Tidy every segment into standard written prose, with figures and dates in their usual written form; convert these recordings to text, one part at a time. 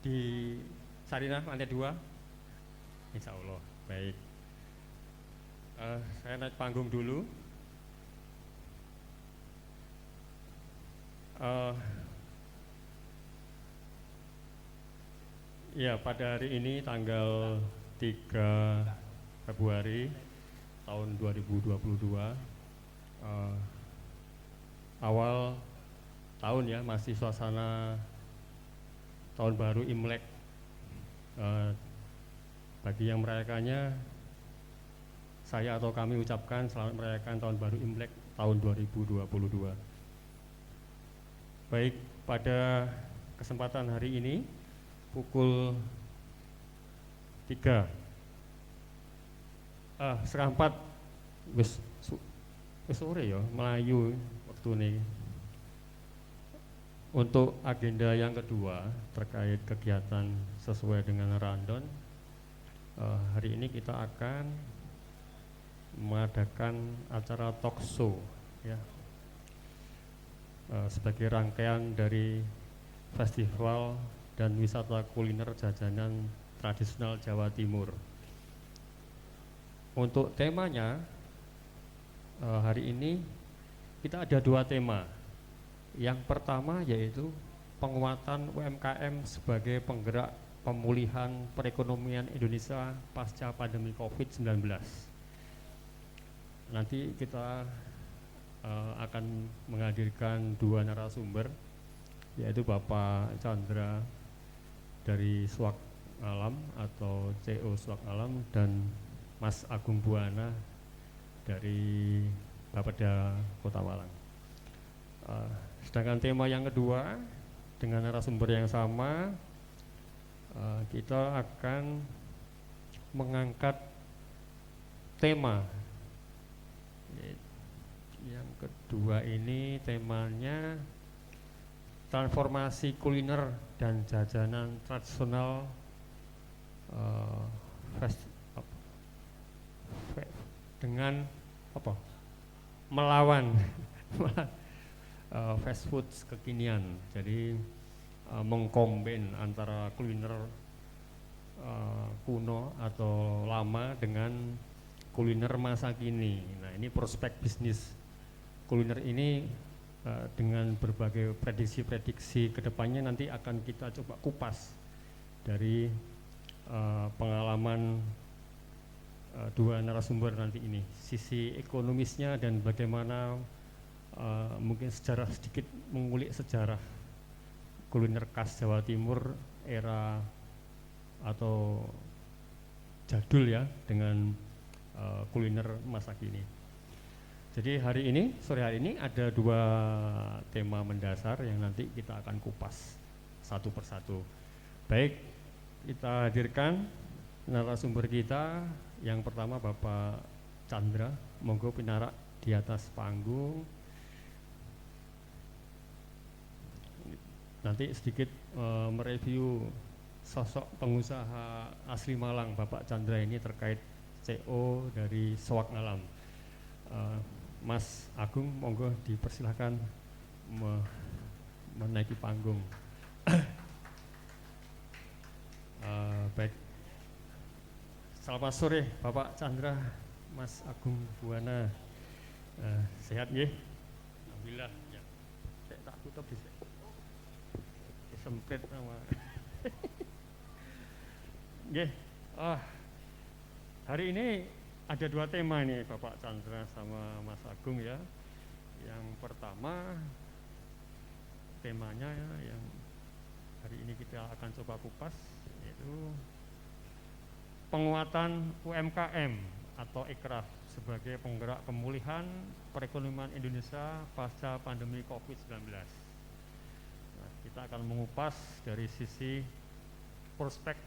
di Sarinah lantai 2. Insya Allah. Baik. Saya naik panggung dulu. Ya, pada hari ini tanggal 3 Februari tahun 2022, awal tahun ya, masih suasana tahun baru Imlek. Bagi yang merayakannya, saya atau kami ucapkan selamat merayakan tahun baru Imlek tahun 2022. Baik, pada kesempatan hari ini pukul 3 setengah 4 wis sore ya, Melayu waktu ini. Untuk agenda yang kedua terkait kegiatan sesuai dengan rundown, hari ini kita akan mengadakan acara talk show ya, sebagai rangkaian dari festival dan wisata kuliner jajanan tradisional Jawa Timur. Untuk temanya hari ini kita ada 2 tema. Yang pertama yaitu penguatan UMKM sebagai penggerak pemulihan perekonomian Indonesia pasca pandemi COVID-19. Nanti kita akan menghadirkan 2 narasumber, yaitu Bapak Chandra dari Swak Alam atau CO Swak Alam dan Mas Agung Buana dari Bapeda Kota Malang. Sedangkan tema yang kedua dengan narasumber yang sama, kita akan mengangkat tema. Yang kedua ini temanya transformasi kuliner dan jajanan tradisional dengan melawan fast food kekinian. Jadi mengkombin antara kuliner kuno atau lama dengan kuliner masa kini. Nah, ini prospek bisnis kuliner ini dengan berbagai prediksi-prediksi kedepannya nanti akan kita coba kupas dari pengalaman 2 narasumber nanti ini, sisi ekonomisnya dan bagaimana mungkin sedikit mengulik sejarah kuliner khas Jawa Timur era atau jadul ya dengan kuliner masa kini. Jadi sore hari ini ada 2 tema mendasar yang nanti kita akan kupas satu persatu. Baik, kita hadirkan narasumber kita. Yang pertama Bapak Chandra, monggo pinarak di atas panggung. Nanti sedikit mereview sosok pengusaha asli Malang Bapak Chandra ini terkait CO dari Swak Alam. Mas Agung, monggo dipersilahkan menaiki panggung. Baik, selamat sore Bapak Chandra, Mas Agung Buana. Sehat nggih? Alhamdulillah ya. Saya tak tutup di sempit sama. Nggih. Hari ini ada 2 tema nih Bapak Chandra sama Mas Agung ya. Yang pertama temanya yang hari ini kita akan coba kupas yaitu penguatan UMKM atau Ikraf sebagai penggerak pemulihan perekonomian Indonesia pasca pandemi COVID-19. Nah, kita akan mengupas dari sisi prospek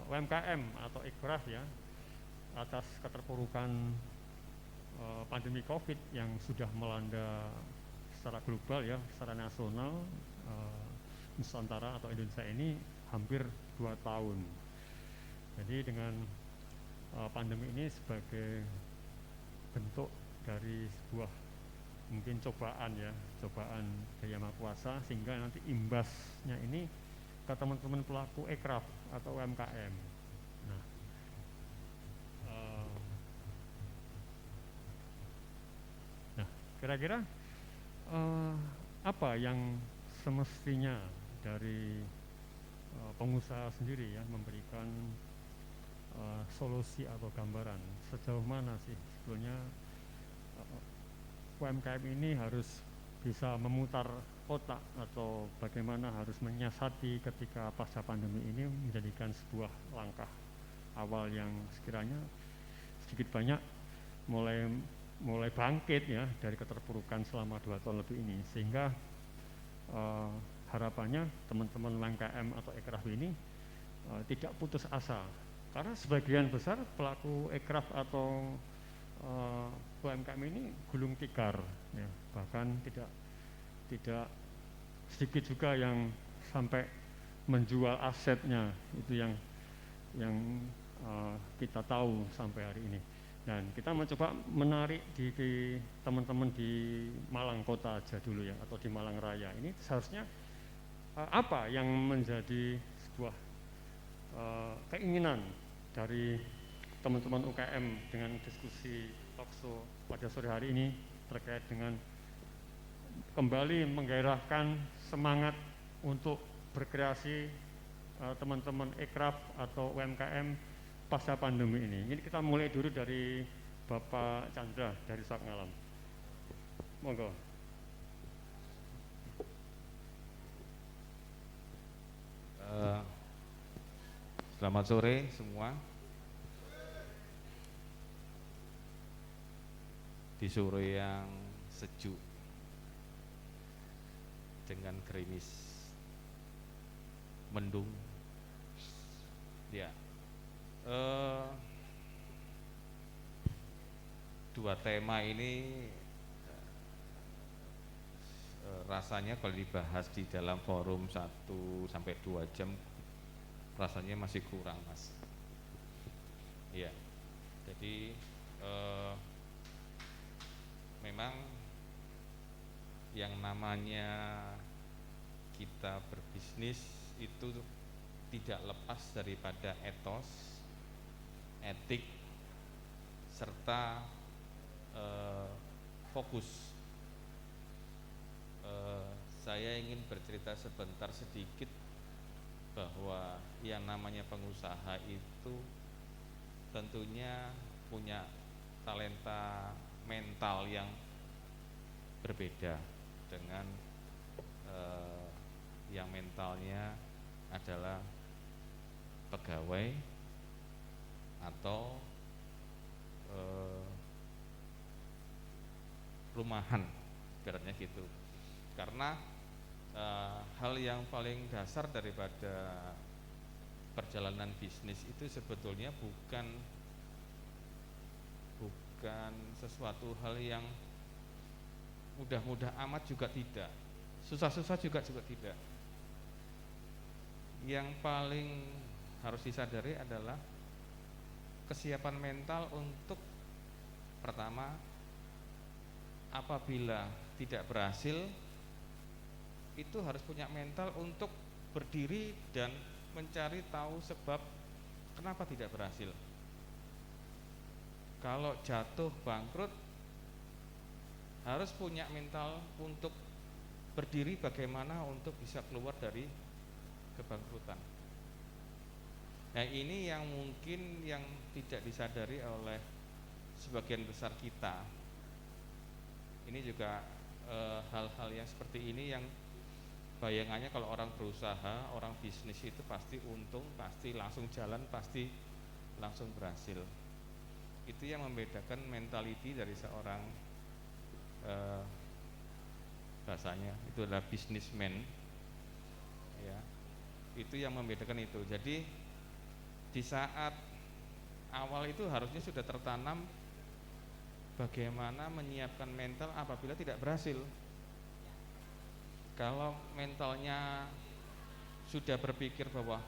UMKM atau Ikraf ya atas keterpurukan pandemi COVID yang sudah melanda secara global ya, secara nasional. Nusantara atau Indonesia ini hampir 2 tahun. Jadi dengan pandemi ini sebagai bentuk dari sebuah mungkin cobaan ya, cobaan dari Yang Maha Kuasa, sehingga nanti imbasnya ini ke teman-teman pelaku ekraf atau UMKM. Nah, eh, nah kira-kira apa yang semestinya dari pengusaha sendiri ya memberikan solusi atau gambaran sejauh mana sih sebetulnya UMKM ini harus bisa memutar otak atau bagaimana harus menyiasati ketika pasca pandemi ini menjadikan sebuah langkah awal yang sekiranya sedikit banyak mulai bangkit ya dari keterpurukan selama 2 tahun lebih ini, sehingga harapannya teman-teman UMKM atau ekraf ini tidak putus asa, karena sebagian besar pelaku ekraf atau UMKM ini gulung tikar ya, bahkan tidak sedikit juga yang sampai menjual asetnya, itu yang kita tahu sampai hari ini. Dan kita mencoba menarik di teman-teman di Malang Kota aja dulu ya, atau di Malang Raya. Ini seharusnya apa yang menjadi sebuah keinginan dari teman-teman UKM dengan diskusi talkshow pada sore hari ini terkait dengan kembali menggairahkan semangat untuk berkreasi teman-teman ekraf atau UMKM pasca pandemi ini. Ini kita mulai dulu dari Bapak Chandra dari Sak Ngalam. Monggo. Selamat sore semua. Di sore yang sejuk dengan gerimis mendung, ya. Dua tema ini rasanya kalau dibahas di dalam forum 1 sampai 2 jam rasanya masih kurang, Mas. Iya. Jadi memang yang namanya kita berbisnis itu tidak lepas daripada etos, etik, serta fokus. Saya ingin bercerita sebentar sedikit bahwa yang namanya pengusaha itu tentunya punya talenta mental yang berbeda dengan yang mentalnya adalah pegawai atau rumahan, ibaratnya gitu. Karena hal yang paling dasar daripada perjalanan bisnis itu sebetulnya bukan sesuatu hal yang mudah-mudah amat, juga tidak susah-susah juga tidak. Yang paling harus disadari adalah kesiapan mental untuk pertama, apabila tidak berhasil itu harus punya mental untuk berdiri dan mencari tahu sebab kenapa tidak berhasil. Kalau jatuh bangkrut harus punya mental untuk berdiri bagaimana untuk bisa keluar dari kebangkrutan. Nah, ini yang mungkin yang tidak disadari oleh sebagian besar kita. Ini juga hal-hal yang seperti ini yang bayangannya kalau orang berusaha, orang bisnis itu pasti untung, pasti langsung jalan, pasti langsung berhasil. Itu yang membedakan mentality dari seorang bahasanya itu adalah businessman, ya. Itu yang membedakan itu. Jadi di saat awal itu harusnya sudah tertanam bagaimana menyiapkan mental apabila tidak berhasil. Kalau mentalnya sudah berpikir bahwa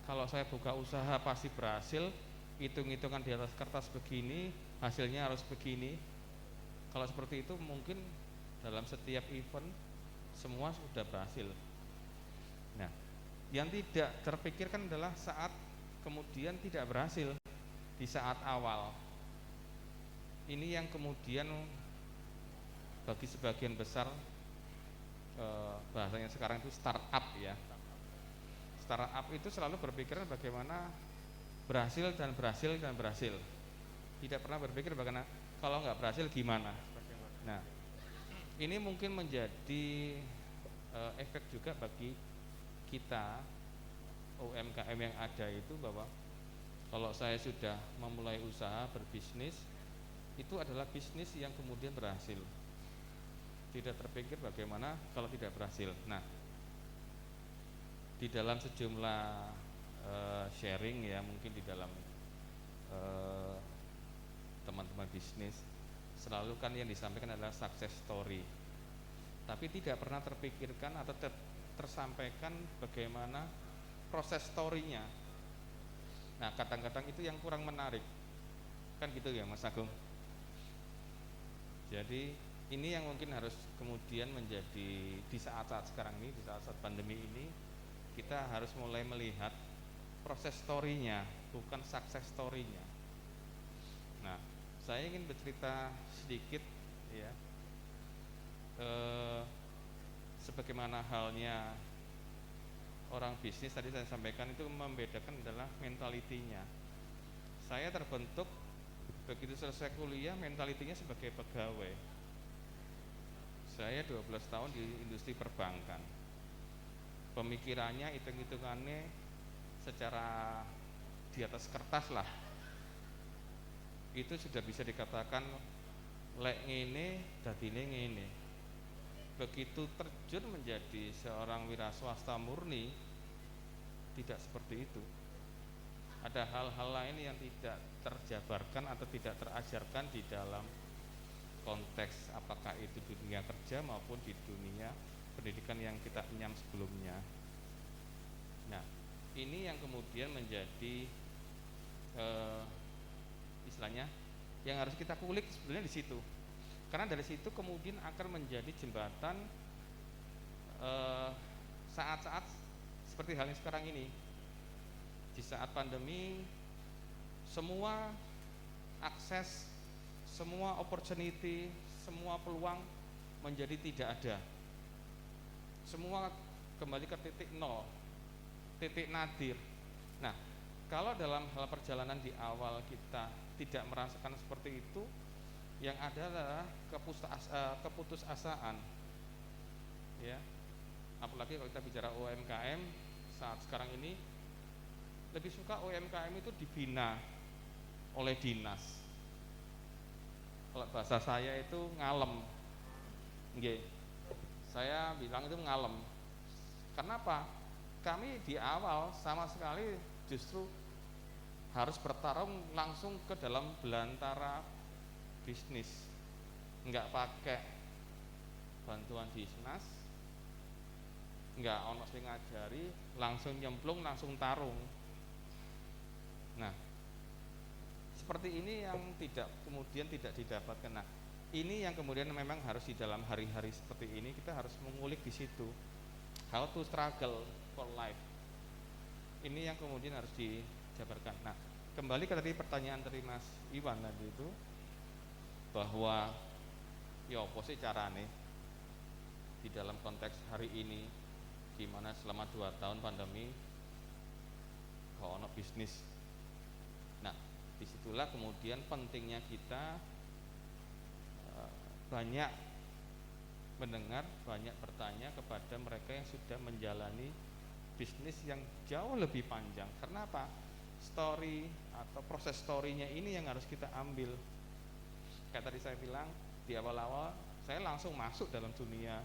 kalau saya buka usaha pasti berhasil, hitung-hitungan di atas kertas begini, hasilnya harus begini. Kalau seperti itu mungkin dalam setiap event semua sudah berhasil. Nah, Yang tidak terpikirkan adalah saat kemudian tidak berhasil di saat awal. Ini yang kemudian bagi sebagian besar bahasanya sekarang itu startup ya. Startup itu selalu berpikiran bagaimana berhasil dan berhasil dan berhasil. Tidak pernah berpikir bagaimana kalau nggak berhasil gimana. Nah, ini mungkin menjadi efek juga bagi kita UMKM yang ada itu, bahwa kalau saya sudah memulai usaha berbisnis, itu adalah bisnis yang kemudian berhasil. Tidak terpikir bagaimana kalau tidak berhasil. Nah, di dalam sejumlah sharing ya, mungkin di dalam teman-teman bisnis, selalu kan yang disampaikan adalah success story, tapi tidak pernah terpikirkan atau tersampaikan bagaimana proses story-nya. Nah, kadang-kadang itu yang kurang menarik, kan gitu ya Mas Agung. Jadi ini yang mungkin harus kemudian menjadi di saat-saat sekarang ini, di saat-saat pandemi ini, kita harus mulai melihat proses story-nya, bukan success story-nya. Nah, saya ingin bercerita sedikit ya, sebagaimana halnya orang bisnis tadi saya sampaikan, itu membedakan adalah mentalitinya. Saya terbentuk begitu selesai kuliah, mentalitinya sebagai pegawai. Saya 12 tahun di industri perbankan. Pemikirannya, hitung-hitungannya secara di atas kertas lah, itu sudah bisa dikatakan lek ngene dadine ngene. Begitu terjun menjadi seorang wira swasta murni, tidak seperti itu. Ada hal-hal lain yang tidak terjabarkan atau tidak terajarkan di dalam konteks apakah itu di dunia kerja maupun di dunia pendidikan yang kita enyam sebelumnya. Nah, ini yang kemudian menjadi istilahnya yang harus kita kulik sebenarnya di situ. Karena dari situ kemudian akan menjadi jembatan saat-saat seperti halnya sekarang ini. Di saat pandemi, semua akses, semua opportunity, semua peluang menjadi tidak ada. Semua kembali ke titik nol, titik nadir. Nah, kalau dalam hal perjalanan di awal kita tidak merasakan seperti itu, yang ada adalah keputusasaan, ya. Apalagi kalau kita bicara UMKM saat sekarang ini, lebih suka UMKM itu dibina oleh dinas. Kalau bahasa saya itu ngalem, nggih. Saya bilang itu ngalem. Kenapa? Kami di awal sama sekali justru harus bertarung langsung ke dalam belantara bisnis, nggak pakai bantuan dinas, nggak ono sing ngajari, langsung nyemplung, langsung tarung. Nah, seperti ini yang kemudian tidak didapatkan. Nah, ini yang kemudian memang harus di dalam hari-hari seperti ini kita harus mengulik di situ, how to struggle for life. Ini yang kemudian harus dijabarkan. Nah, kembali ke tadi pertanyaan dari Mas Iwan tadi itu, bahwa ya apa sih carane di dalam konteks hari ini, gimana selama 2 tahun pandemi kok ono bisnis. Nah, disitulah kemudian pentingnya kita banyak mendengar, banyak bertanya kepada mereka yang sudah menjalani bisnis yang jauh lebih panjang. Karena apa? Story atau proses story-nya ini yang harus kita ambil. Kayak tadi saya bilang di awal-awal, saya langsung masuk dalam dunia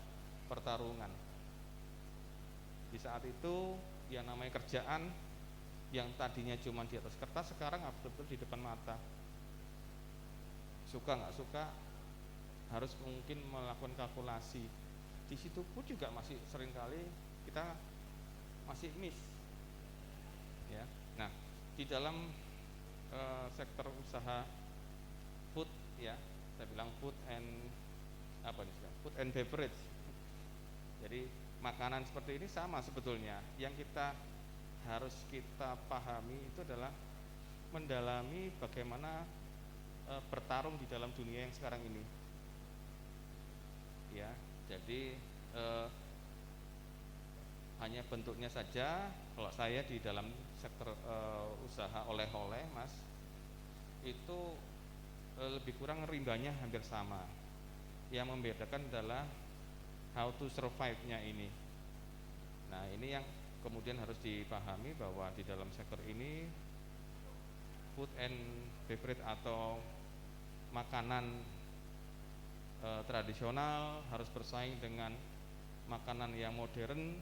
pertarungan. Di saat itu yang namanya kerjaan yang tadinya cuma di atas kertas, sekarang betul-betul di depan mata. Suka nggak suka harus mungkin melakukan kalkulasi. Di situ pun juga masih seringkali kita masih miss, ya. Nah, di dalam sektor usaha food, ya, saya bilang food and beverage. Jadi makanan seperti ini sama sebetulnya. Yang harus kita pahami itu adalah mendalami bagaimana bertarung di dalam dunia yang sekarang ini. Ya, jadi hanya bentuknya saja. Kalau saya di dalam sektor usaha oleh-oleh, Mas, itu lebih kurang rimbanya hampir sama. Yang membedakan adalah how to survive-nya ini. Nah, ini yang kemudian harus dipahami bahwa di dalam sektor ini food and beverage atau makanan tradisional harus bersaing dengan makanan yang modern.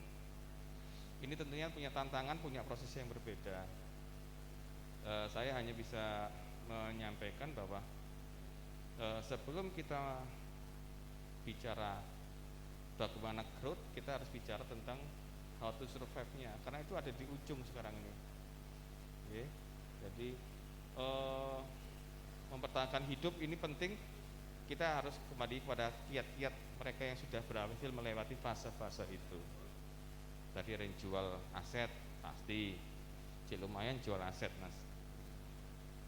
Ini tentunya punya tantangan, punya proses yang berbeda. Saya hanya bisa menyampaikan bahwa sebelum kita bicara bagaimana growth, kita harus bicara tentang how to survive-nya, karena itu ada di ujung sekarang ini. Okay. Jadi mempertahankan hidup ini penting. Kita harus kembali kepada kiat-kiat mereka yang sudah berhasil melewati fase-fase itu. Tadi ada yang jual aset, pasti lumayan jual aset, Mas.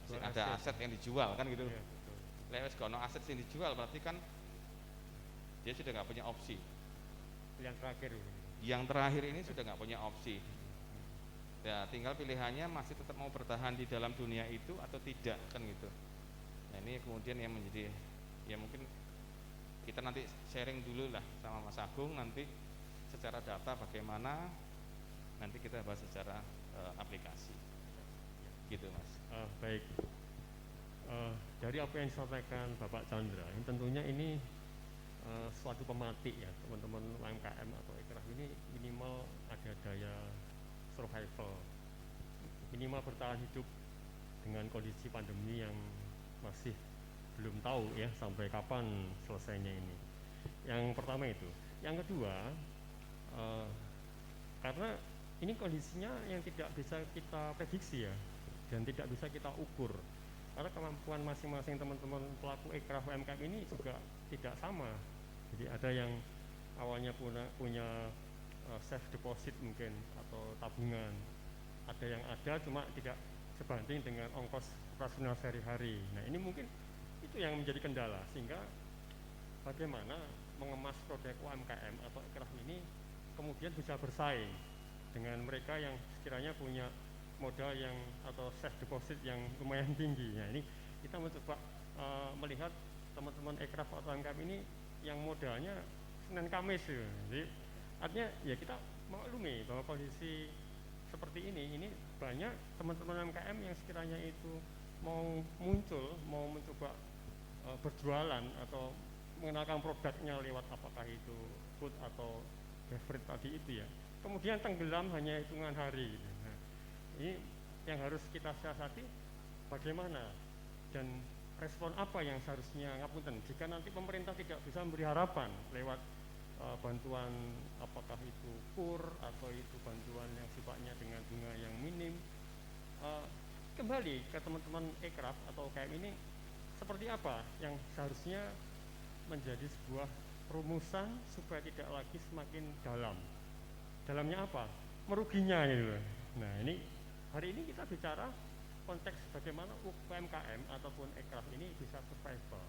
Jual ada aset yang dijual kan gitu. Ya, lewat kalau aset yang dijual berarti kan dia sudah nggak punya opsi. Yang terakhir ini sudah nggak punya opsi. Ya, tinggal pilihannya masih tetap mau bertahan di dalam dunia itu atau tidak kan gitu. Nah, ini kemudian yang menjadi, ya mungkin kita nanti sharing dulu lah sama Mas Agung nanti secara data bagaimana, nanti kita bahas secara aplikasi gitu, Mas. Baik, dari apa yang disampaikan Bapak Chandra, ini tentunya ini suatu pematik ya teman-teman UMKM atau Ekraf ini. Minimal ada daya survival, minimal bertahan hidup dengan kondisi pandemi yang masih belum tahu ya sampai kapan selesainya ini. Yang pertama itu. Yang kedua, karena ini kondisinya yang tidak bisa kita prediksi ya, dan tidak bisa kita ukur, karena kemampuan masing-masing teman-teman pelaku Ekraf UMKM ini juga tidak sama. Jadi ada yang awalnya punya safe deposit mungkin atau tabungan, ada yang ada cuma tidak sebanding dengan ongkos operasional sehari-hari. Nah, ini mungkin itu yang menjadi kendala, sehingga bagaimana mengemas produk UMKM atau Ekraf ini kemudian bisa bersaing dengan mereka yang sekiranya punya modal yang atau safe deposit yang lumayan tinggi. Nah, ini kita mencoba melihat teman-teman Ekraf atau UMKM ini yang modalnya Senin Kamis ya. Jadi artinya ya kita maklumi bahwa kondisi seperti ini banyak teman-teman UMKM yang sekiranya itu mau muncul, mau mencoba berjualan atau mengenalkan produknya lewat apakah itu food atau beverage tadi itu ya, kemudian tenggelam hanya hitungan hari gitu. Nah, ini yang harus kita siasati, bagaimana dan respon apa yang seharusnya ngapunten jika nanti pemerintah tidak bisa memberi harapan lewat bantuan apakah itu kur atau itu bantuan yang sifatnya dengan bunga yang minim. Kembali ke teman-teman Ekraf atau UKM ini, seperti apa yang seharusnya menjadi sebuah rumusan supaya tidak lagi semakin dalam. Dalamnya apa? Meruginya gitu. Nah, ini hari ini kita bicara konteks bagaimana UMKM ataupun Ekraf ini bisa survival.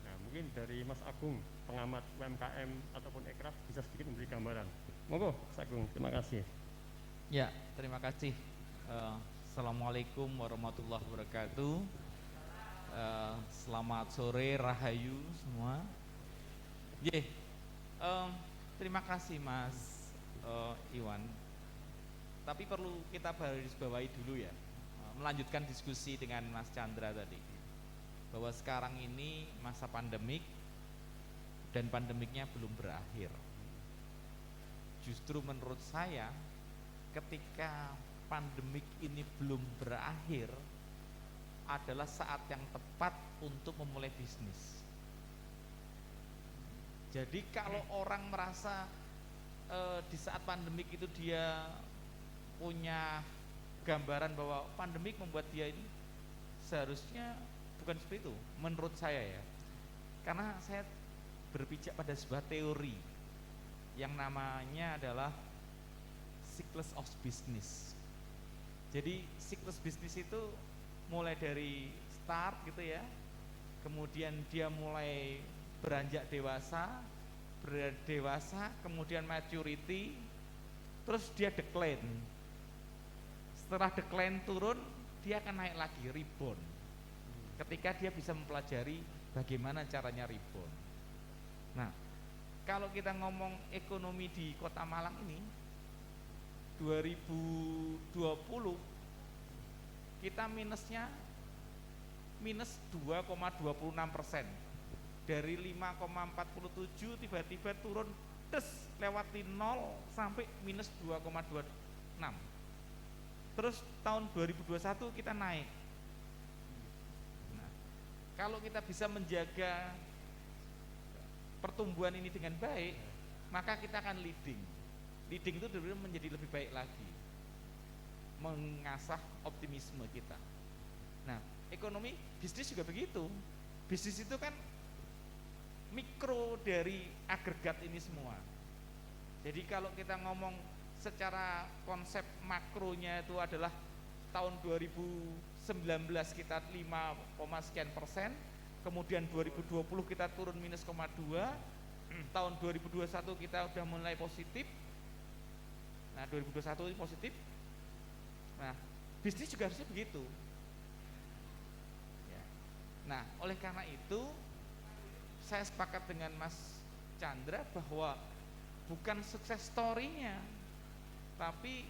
Nah, mungkin dari Mas Agung, pengamat UMKM ataupun Ekraf, bisa sedikit memberi gambaran. Monggo, Mas Agung, terima kasih. Ya, terima kasih. Assalamualaikum warahmatullahi wabarakatuh. Selamat sore, rahayu semua. Terima kasih Mas Iwan. Tapi perlu kita garis bawahi dulu ya, melanjutkan diskusi dengan Mas Chandra tadi, bahwa sekarang ini masa pandemik dan pandemiknya belum berakhir. Justru menurut saya ketika pandemik ini belum berakhir adalah saat yang tepat untuk memulai bisnis. Jadi kalau orang merasa di saat pandemik itu dia punya gambaran bahwa pandemik membuat dia ini, seharusnya bukan seperti itu menurut saya ya. Karena saya berpijak pada sebuah teori yang namanya adalah cycles of business. Jadi siklus bisnis itu mulai dari start gitu ya, kemudian dia mulai beranjak dewasa, kemudian maturity, terus dia decline. Setelah decline turun, dia akan naik lagi, rebound. Ketika dia bisa mempelajari bagaimana caranya rebound. Nah, kalau kita ngomong ekonomi di Kota Malang ini 2020 kita minusnya minus 2,26%. Dari 5,47 tiba-tiba turun lewati 0 sampai minus 2,26. Terus tahun 2021 kita naik. Nah, kalau kita bisa menjaga pertumbuhan ini dengan baik, maka kita akan leading itu menjadi lebih baik lagi, mengasah optimisme kita. Nah, ekonomi bisnis juga begitu. Bisnis itu kan mikro dari agregat ini semua. Jadi kalau kita ngomong secara konsep makronya itu adalah tahun 2019 kita 5, sekian %, kemudian 2020 kita turun minus 0,2, tahun 2021 kita udah mulai positif. Nah, 2021 ini positif. Nah, bisnis juga harusnya begitu. Ya. Nah, oleh karena itu saya sepakat dengan Mas Chandra bahwa bukan sukses story-nya, tapi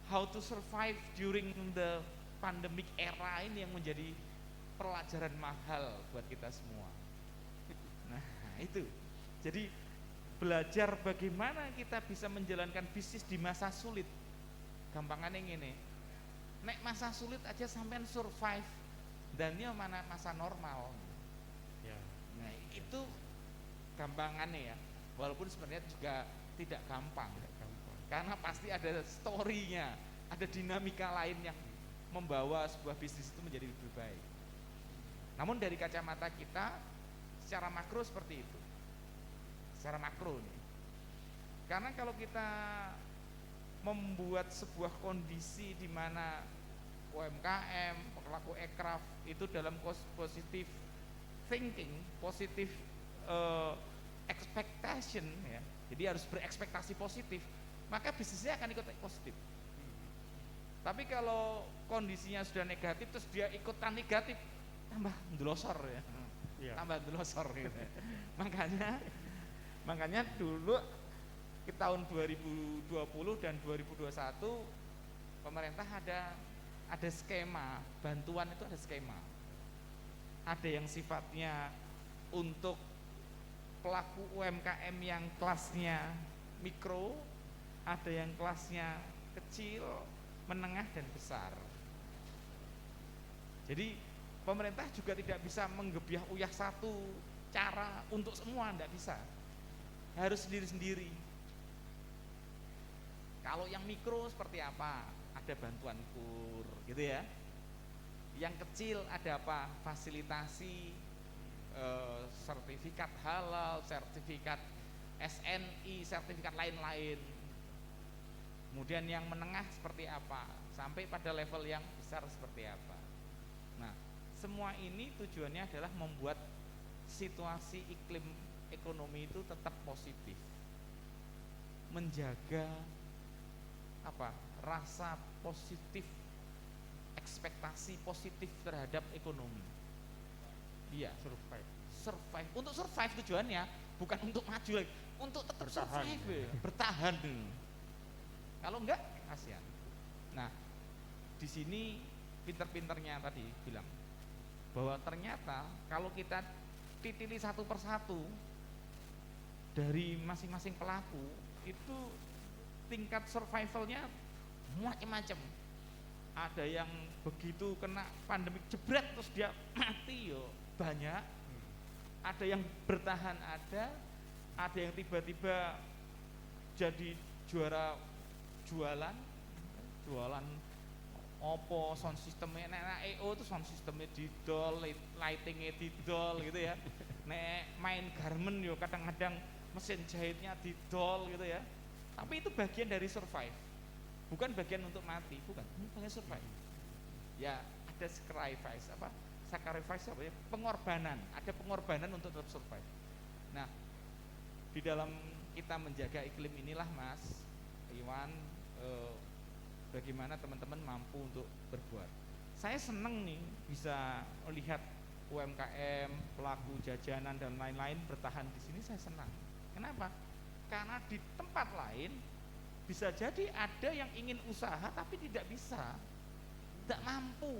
how to survive during the pandemic era ini yang menjadi pelajaran mahal buat kita semua. Nah, itu. Jadi belajar bagaimana kita bisa menjalankan bisnis di masa sulit. Gampangannya gini, nek masa sulit aja sampean survive, dan ini mana masa normal. Ya. Nah, itu gampangannya ya, walaupun sebenarnya juga tidak gampang. Karena pasti ada story-nya, ada dinamika lain yang membawa sebuah bisnis itu menjadi lebih baik. Namun dari kacamata kita secara makro seperti itu. Secara makro nih. Karena kalau kita membuat sebuah kondisi di mana UMKM, pelaku aircraft itu dalam positive thinking, positive expectation ya. Jadi harus berekspektasi positif, maka bisnisnya akan ikut positif. Tapi kalau kondisinya sudah negatif terus dia ikutan negatif, tambah ndelosor ya. Iya. Tambah ndelosor gitu. Makanya dulu di tahun 2020 dan 2021 pemerintah ada skema bantuan, itu ada skema. Ada yang sifatnya untuk pelaku UMKM yang kelasnya mikro, ada yang kelasnya kecil, menengah dan besar. Jadi pemerintah juga tidak bisa menggebiah uyah satu cara untuk semua, tidak bisa. Harus sendiri-sendiri. Kalau yang mikro seperti apa? Ada bantuan kur, gitu ya. Yang kecil ada apa? Fasilitasi, sertifikat halal, sertifikat SNI, sertifikat lain-lain. Kemudian yang menengah seperti apa? Sampai pada level yang besar seperti apa? Nah, semua ini tujuannya adalah membuat situasi iklim ekonomi itu tetap positif, menjaga rasa positif, ekspektasi positif terhadap ekonomi. Iya, survive. Untuk survive tujuannya bukan untuk maju lagi, untuk tetap Bertahan. survive, bertahan. Kalau enggak, kasihan. Nah, di sini pinter-pinternya tadi bilang bahwa ternyata kalau kita titili satu persatu dari masing-masing pelaku itu tingkat survivalnya macam-macam. Ada yang begitu kena pandemi jebret terus dia mati yo banyak. Ada yang bertahan, ada yang tiba-tiba jadi juara jualan opo sound systemnya, nek EO itu sound systemnya didol, lightingnya didol gitu ya. Nek main garment yo kadang-kadang mesin jahitnya didol gitu ya. Tapi itu bagian dari survive, bukan bagian untuk mati, bukan. Ini bagian survive. Ya ada sacrifice apa ya? Pengorbanan. Ada pengorbanan untuk tetap survive. Nah, di dalam kita menjaga iklim inilah Mas Iwan, bagaimana teman-teman mampu untuk berbuat. Saya seneng nih bisa melihat UMKM, pelaku jajanan dan lain-lain bertahan di sini, saya senang. Kenapa? Karena di tempat lain bisa jadi ada yang ingin usaha tapi tidak bisa, tidak mampu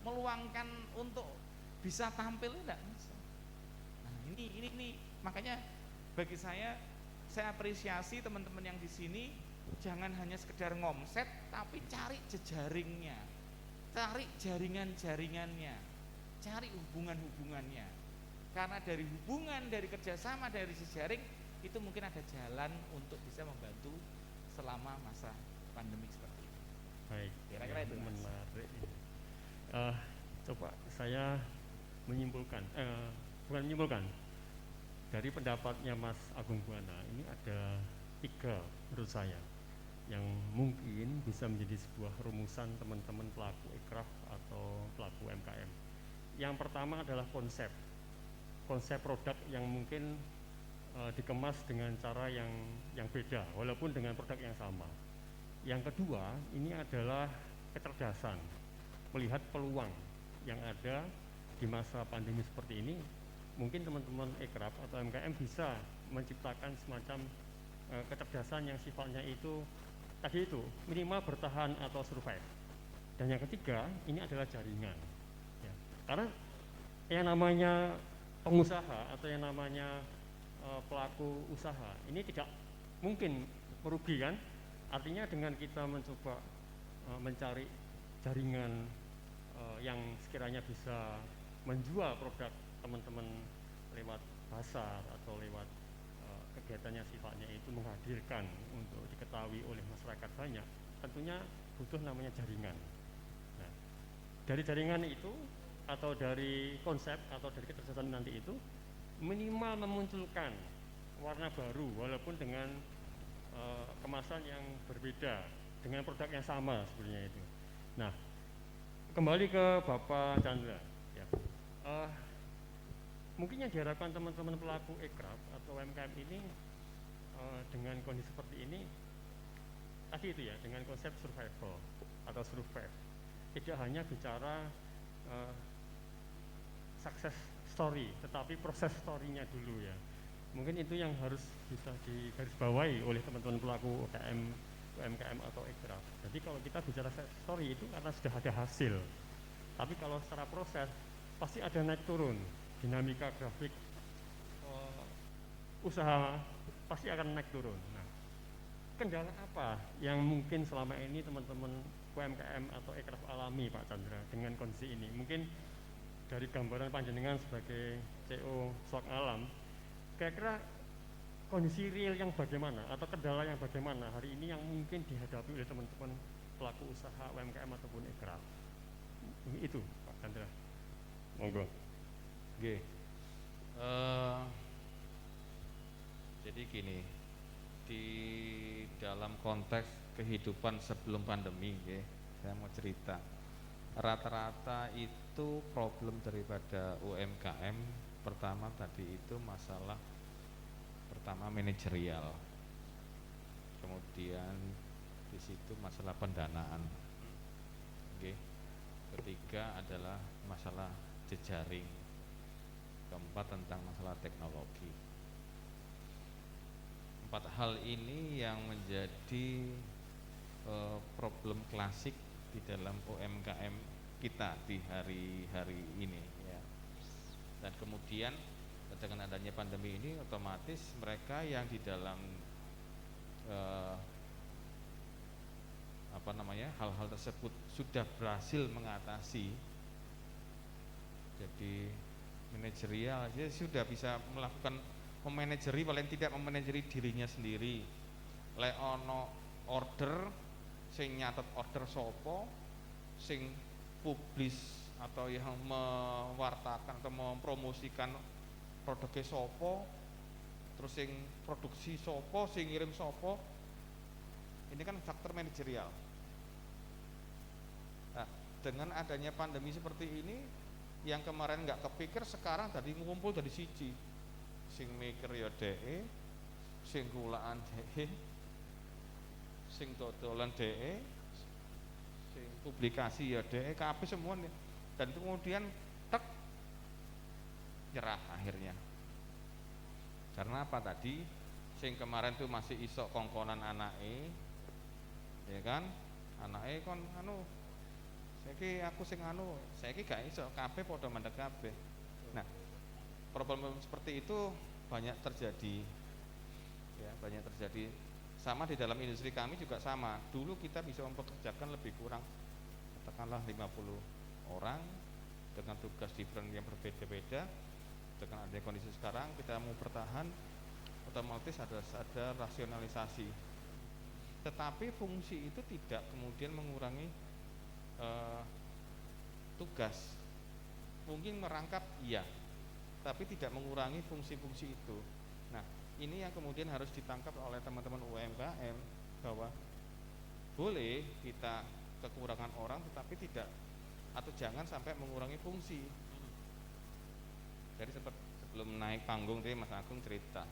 meluangkan untuk bisa tampil, tidak bisa. Nah, ini makanya bagi saya apresiasi teman-teman yang di sini, jangan hanya sekedar ngomset tapi cari jejaringnya, cari jaringan-jaringannya, cari hubungan-hubungannya. Karena dari hubungan, dari kerjasama, dari jejaring itu mungkin ada jalan untuk bisa membantu selama masa pandemi seperti ini. Baik, Kira-kira itu, Mas. menarik. Coba saya menyimpulkan, bukan menyimpulkan, dari pendapatnya Mas Agung Buana ini ada 3 menurut saya yang mungkin bisa menjadi sebuah rumusan teman-teman pelaku ikraf atau pelaku UMKM. Yang pertama adalah konsep produk yang mungkin dikemas dengan cara yang beda walaupun dengan produk yang sama. Yang kedua, ini adalah kecerdasan, melihat peluang yang ada di masa pandemi seperti ini. Mungkin teman-teman ikraf atau UMKM bisa menciptakan semacam kecerdasan yang sifatnya itu tadi itu minimal bertahan atau survive. Dan yang ketiga, ini adalah jaringan ya. Karena yang namanya pengusaha atau yang namanya pelaku usaha ini tidak mungkin merugi kan. Artinya dengan kita mencoba mencari jaringan yang sekiranya bisa menjual produk teman-teman lewat pasar atau lewat kegiatannya sifatnya itu menghadirkan untuk diketahui oleh masyarakat banyak, tentunya butuh namanya jaringan. Nah, dari jaringan itu atau dari konsep atau dari kecerdasan nanti itu minimal memunculkan warna baru walaupun dengan kemasan yang berbeda dengan produk yang sama sebenarnya itu. Nah, kembali ke Bapak Chandra ya. Mungkin yang diharapkan teman-teman pelaku ikraf atau UMKM ini dengan kondisi seperti ini tadi itu ya, dengan konsep survival atau survive, tidak hanya bicara success story tetapi proses story-nya dulu ya. Mungkin itu yang harus bisa digarisbawahi oleh teman-teman pelaku UMKM atau ikraf. Jadi kalau kita bicara success story itu karena sudah ada hasil, tapi kalau secara proses pasti ada naik turun, dinamika grafik usaha pasti akan naik turun. Nah, kendala apa yang mungkin selama ini teman-teman UMKM atau ikraf alami Pak Chandra dengan kondisi ini? Mungkin dari gambaran panjenengan sebagai CEO SWAK Alam, kira-kira kondisi real yang bagaimana atau kendala yang bagaimana hari ini yang mungkin dihadapi oleh teman-teman pelaku usaha UMKM ataupun ikraf? Itu Pak Chandra, monggo. Oke. Jadi gini, di dalam konteks kehidupan sebelum pandemi, saya mau cerita. Rata-rata itu problem daripada UMKM pertama tadi itu masalah pertama manajerial, kemudian di situ masalah pendanaan, ketiga adalah masalah jejaring, keempat tentang masalah teknologi. 4 hal ini yang menjadi problem klasik di dalam UMKM kita di hari-hari ini ya. Dan kemudian dengan adanya pandemi ini otomatis mereka yang di dalam hal-hal tersebut sudah berhasil mengatasi, jadi manajerial dia sudah bisa melakukan memanajeri, paling tidak memanajeri dirinya sendiri. Lek ono order sing nyatet order sopo, sing publis atau yang mewartakan atau mempromosikan produknya sopo, terus sing produksi sopo, sing ngirim sopo, ini kan faktor manajerial. Nah, dengan adanya pandemi seperti ini, yang kemarin nggak kepikir sekarang tadi ngumpul dari siji, sing mikir ya DE, sing kulaan DE, sing dodolan DE, sing publikasi ya DE, kabeh semua nih. Dan itu kemudian tek nyerah akhirnya. Karena apa tadi? Sing kemarin tuh masih iso kongkonan anake, ya kan? Anake kon anu, saiki aku sing anu, saiki gak iso, kabeh padha mandek kabeh. Nah, problem seperti itu banyak terjadi. Ya, banyak terjadi. Sama di dalam industri kami juga sama. Dulu kita bisa mempekerjakan lebih kurang katakanlah 50 orang dengan tugas different yang berbeda-beda. Dengan adanya kondisi sekarang kita mau bertahan, otomatis ada rasionalisasi. Tetapi fungsi itu tidak kemudian mengurangi tugas. Mungkin merangkap iya, tapi tidak mengurangi fungsi-fungsi itu. Nah, ini yang kemudian harus ditangkap oleh teman-teman UMKM, bahwa boleh kita kekurangan orang tetapi tidak, atau jangan sampai mengurangi fungsi. Jadi sebelum naik panggung tadi Mas Agung cerita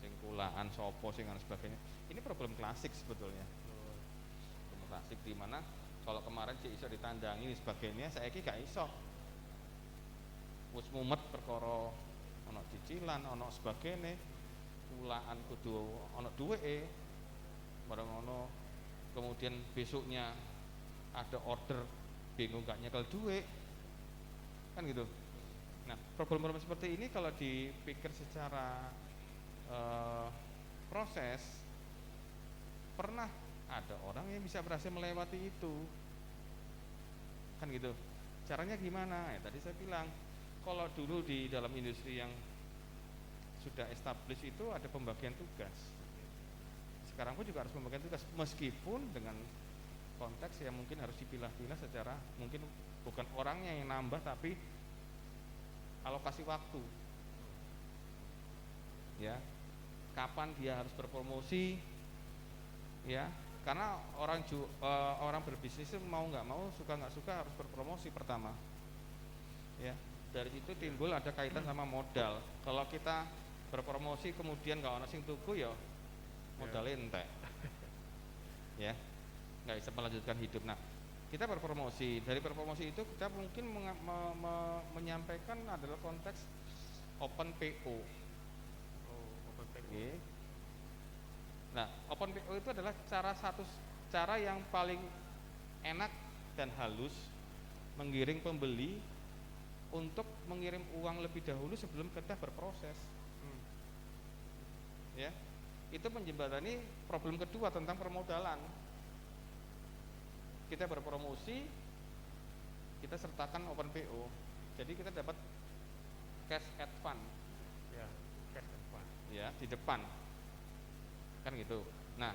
sing kulaan sopo sing dan sebagainya. Ini problem klasik sebetulnya. Problem klasik di mana kalau kemarin cek iso ditandangi dan sebagainya, saiki gak iso. Wis mumet perkara ana cicilan, ana sebagainya. Kulaan kudu ana duweke. Bareng ngono kemudian besoknya ada order bingung gak nyekel duit. Kan gitu. Nah, problem-problem seperti ini kalau dipikir secara proses, pernah ada orang yang bisa berhasil melewati itu, kan gitu. Caranya gimana? Ya, tadi saya bilang, kalau dulu di dalam industri yang sudah established itu ada pembagian tugas. Sekarang pun juga harus pembagian tugas, meskipun dengan konteks yang mungkin harus dipilah-pilah secara, mungkin bukan orangnya yang nambah tapi alokasi waktu, ya, kapan dia harus berpromosi, ya, karena orang berbisnis itu mau nggak mau, suka nggak suka harus berpromosi pertama, ya. Dari situ timbul ada kaitan sama modal. Kalau kita berpromosi kemudian nggak ono sing tuku, ya modalnya entek, ya, nggak bisa melanjutkan hidup. Nah, kita berpromosi, dari berpromosi itu kita mungkin menyampaikan adalah konteks open PO. Open PO. Okay. Nah, open PO itu adalah cara yang paling enak dan halus menggiring pembeli untuk mengirim uang lebih dahulu sebelum kita berproses. Ya, itu menjembatani problem kedua tentang permodalan. Kita berpromosi, kita sertakan open PO, jadi kita dapat cash advance, Ya, cash advance. ya, di depan, kan gitu. Nah,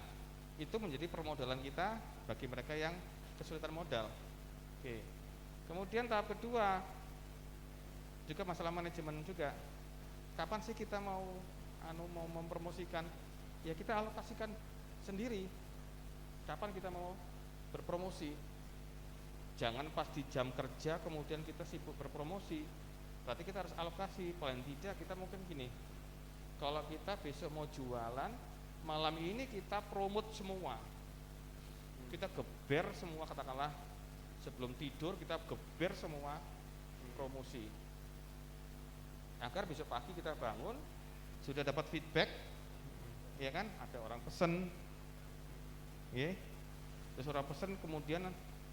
itu menjadi permodalan kita bagi mereka yang kesulitan modal. Oke. Kemudian tahap kedua juga masalah manajemen juga. Kapan sih kita mau mempromosikan? Ya kita alokasikan sendiri. Kapan kita mau berpromosi? Jangan pas di jam kerja kemudian kita sibuk berpromosi. Berarti kita harus alokasi. Paling tidak kita mungkin gini, kalau kita besok mau jualan, malam ini kita promote semua, kita geber semua, katakanlah sebelum tidur kita geber semua promosi, agar besok pagi kita bangun sudah dapat feedback, ya kan, ada orang pesen, ya. Terus orang pesen kemudian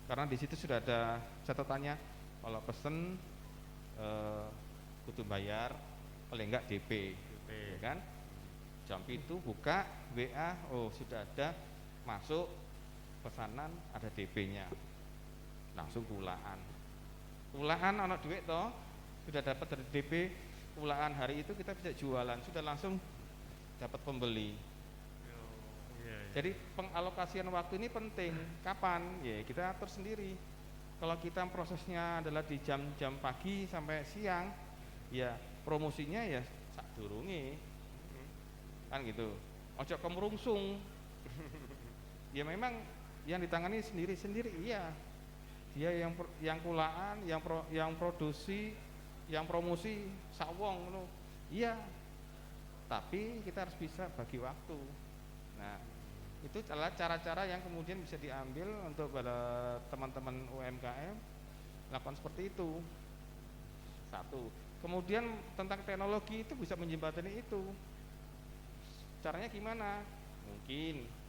karena di situ sudah ada catatannya, kalau pesen kudu bayar paling enggak DP, ya kan. Jam itu buka WA, oh sudah ada masuk pesanan, ada DP-nya, langsung kulaan anak duit toh, sudah dapat dari DP kulaan, hari itu kita bisa jualan, sudah langsung dapat pembeli. Jadi pengalokasian waktu ini penting. Kapan? Ya kita atur sendiri. Kalau kita prosesnya adalah di jam-jam pagi sampai siang, ya promosinya ya sak durunge. kan gitu. Ojo kemerungsung. Ya memang yang ditangani sendiri-sendiri, iya. Dia yang kulaan, yang produksi, yang promosi sawong ngono. Iya. Tapi kita harus bisa bagi waktu. Nah, itu adalah cara-cara yang kemudian bisa diambil untuk pada teman-teman UMKM lakukan seperti itu. Satu. Kemudian tentang teknologi itu bisa menjembatani itu. Caranya gimana? Mungkin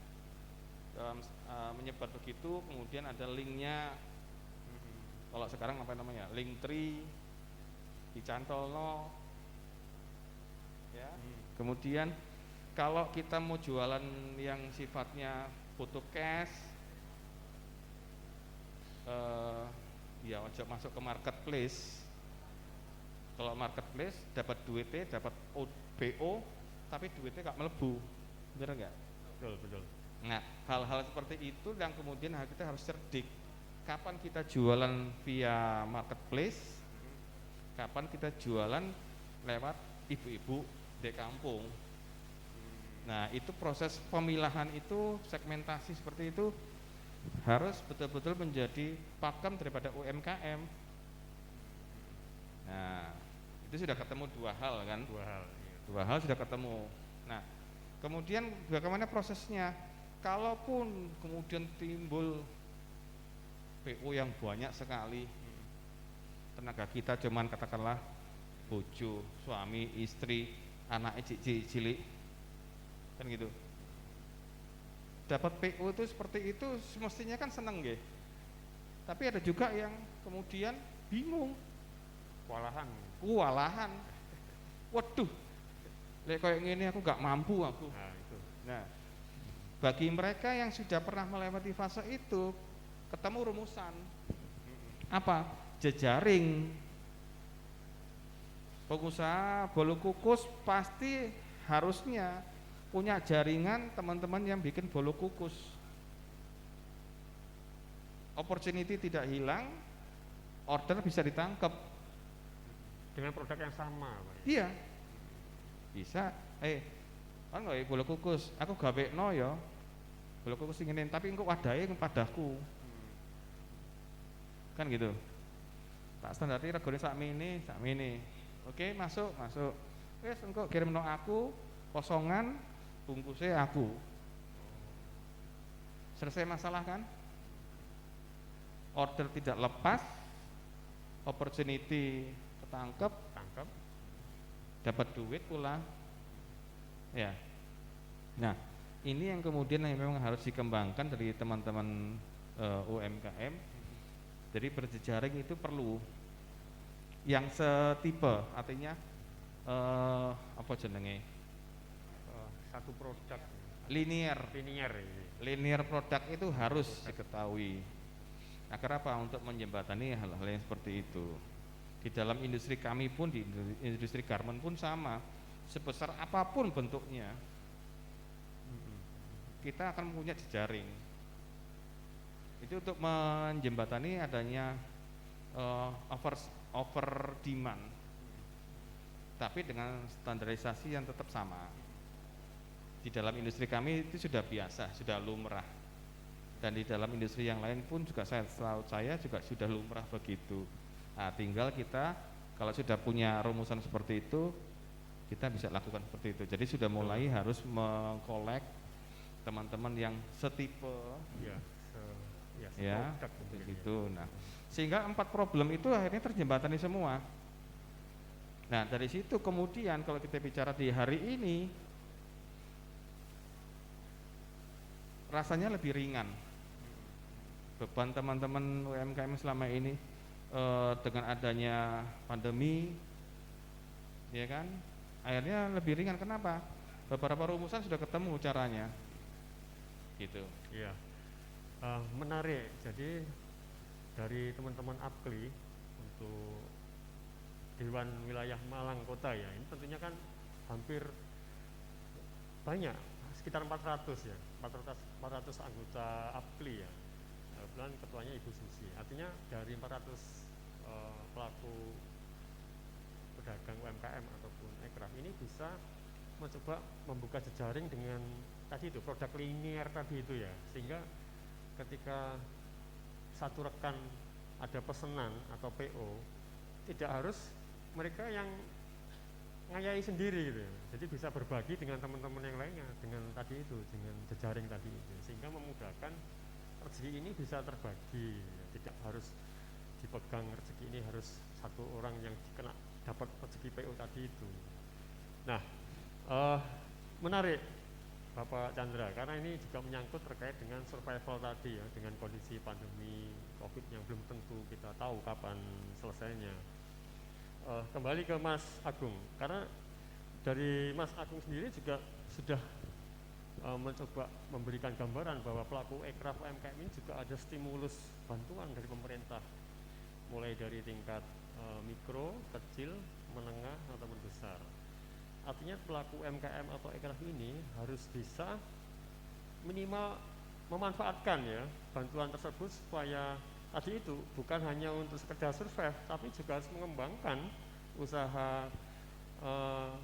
menyebar begitu, kemudian ada linknya. Kalau sekarang apa namanya? Linktree dicantolno, ya. Kemudian kalau kita mau jualan yang sifatnya foto cash, ya ojo masuk ke marketplace. Kalau marketplace dapat duitnya, dapat BO, tapi duitnya gak melebu, bener nggak? Betul. Nah, hal-hal seperti itu yang kemudian kita harus cerdik. Kapan kita jualan via marketplace, kapan kita jualan lewat ibu-ibu di kampung. Nah, itu proses pemilahan itu, segmentasi seperti itu harus betul-betul menjadi pakem daripada UMKM. Nah, itu sudah ketemu dua hal kan? Dua hal sudah ketemu. Nah, kemudian bagaimana prosesnya? Kalaupun kemudian timbul PO yang banyak sekali, tenaga kita cuman katakanlah bojo, suami, istri, anak cilik, kan gitu. Dapat PO itu seperti itu semestinya kan seneng nggih. Tapi ada juga yang kemudian bingung, kewalahan. Waduh, lek kayak gini aku gak mampu aku. Nah, itu. Nah, bagi mereka yang sudah pernah melewati fase itu, ketemu rumusan apa? Jejaring. Pengusaha bolu kukus pasti harusnya punya jaringan teman-teman yang bikin bolu kukus. Opportunity tidak hilang, order bisa ditangkap Dengan produk yang sama, Pak. Iya, bisa. Kan nggak bolu kukus, aku gawe no ya, bolu kukus inginin, tapi engkau wadahe padahku, kan gitu. Tak standarnya regane sakmene. Oke, masuk. Wes engkau kirim no aku, kosongan, bungkusnya aku. Selesai masalah kan? Order tidak lepas, opportunity ketangkep, dapat duit pula. Ya. Nah, ini yang kemudian yang memang harus dikembangkan dari teman-teman UMKM. Jadi berjejaring itu perlu yang setipe, artinya apa jenenge? Satu produk Linear ini. produk itu harus diketahui. Nah, kenapa? Untuk menjembatani hal-hal yang seperti itu. Di dalam industri kami pun, di industri garment pun sama. Sebesar apapun bentuknya, kita akan punya jejaring. Itu untuk menjembatani adanya over demand, tapi dengan standarisasi yang tetap sama. Di dalam industri kami itu sudah biasa, sudah lumrah. Dan di dalam industri yang lain pun juga saya juga sudah lumrah begitu. Nah, tinggal kita kalau sudah punya rumusan seperti itu, kita bisa lakukan seperti itu. Jadi sudah mulai harus mengkolek teman-teman yang setipe, ya, begitu. Nah, sehingga 4 problem itu akhirnya terjembatani semua. Nah, dari situ kemudian kalau kita bicara di hari ini, rasanya lebih ringan. Beban teman-teman UMKM selama ini dengan adanya pandemi, ya kan, akhirnya lebih ringan. Kenapa? Beberapa rumusan sudah ketemu caranya, gitu. Iya. Menarik. Jadi dari teman-teman APKLI untuk Dewan Wilayah Malang Kota ya, ini tentunya kan hampir banyak, sekitar 400 ya, 400 anggota APKLI ya. Kebetulan ketuanya Ibu Susi. Artinya dari 400 pelaku pedagang UMKM ataupun ekraf ini bisa mencoba membuka jejaring dengan tadi itu produk linear tadi itu ya, sehingga ketika satu rekan ada pesanan atau PO tidak harus mereka yang ngayai sendiri gitu ya. Jadi bisa berbagi dengan teman-teman yang lainnya dengan tadi itu, dengan jejaring tadi itu, sehingga memudahkan rezeki ini bisa terbagi ya. Tidak harus dipegang rezeki ini harus satu orang yang kena dapat rezeki PO tadi itu. Nah, menarik Bapak Chandra, karena ini juga menyangkut terkait dengan survival tadi ya, dengan kondisi pandemi COVID yang belum tentu kita tahu kapan selesainya. Kembali ke Mas Agung, karena dari Mas Agung sendiri juga sudah mencoba memberikan gambaran bahwa pelaku ekraf UMKM ini juga ada stimulus bantuan dari pemerintah, mulai dari tingkat mikro, kecil, menengah, ataupun besar. Artinya pelaku UMKM atau ekraf ini harus bisa minimal memanfaatkan ya bantuan tersebut supaya tadi itu bukan hanya untuk sekedar survive, tapi juga harus mengembangkan usaha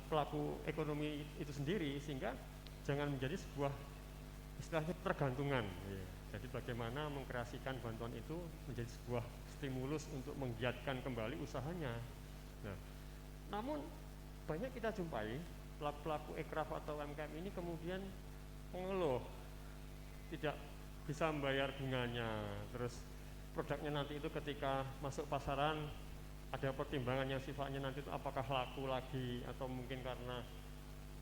pelaku ekonomi itu sendiri, sehingga jangan menjadi sebuah istilahnya ketergantungan ya. Jadi bagaimana mengkreasikan bantuan itu menjadi sebuah stimulus untuk menggiatkan kembali usahanya. Nah, namun banyak kita jumpai pelaku ekraf atau UMKM ini kemudian mengeluh tidak bisa membayar bunganya, terus produknya nanti itu ketika masuk pasaran ada pertimbangan yang sifatnya nanti itu apakah laku lagi, atau mungkin karena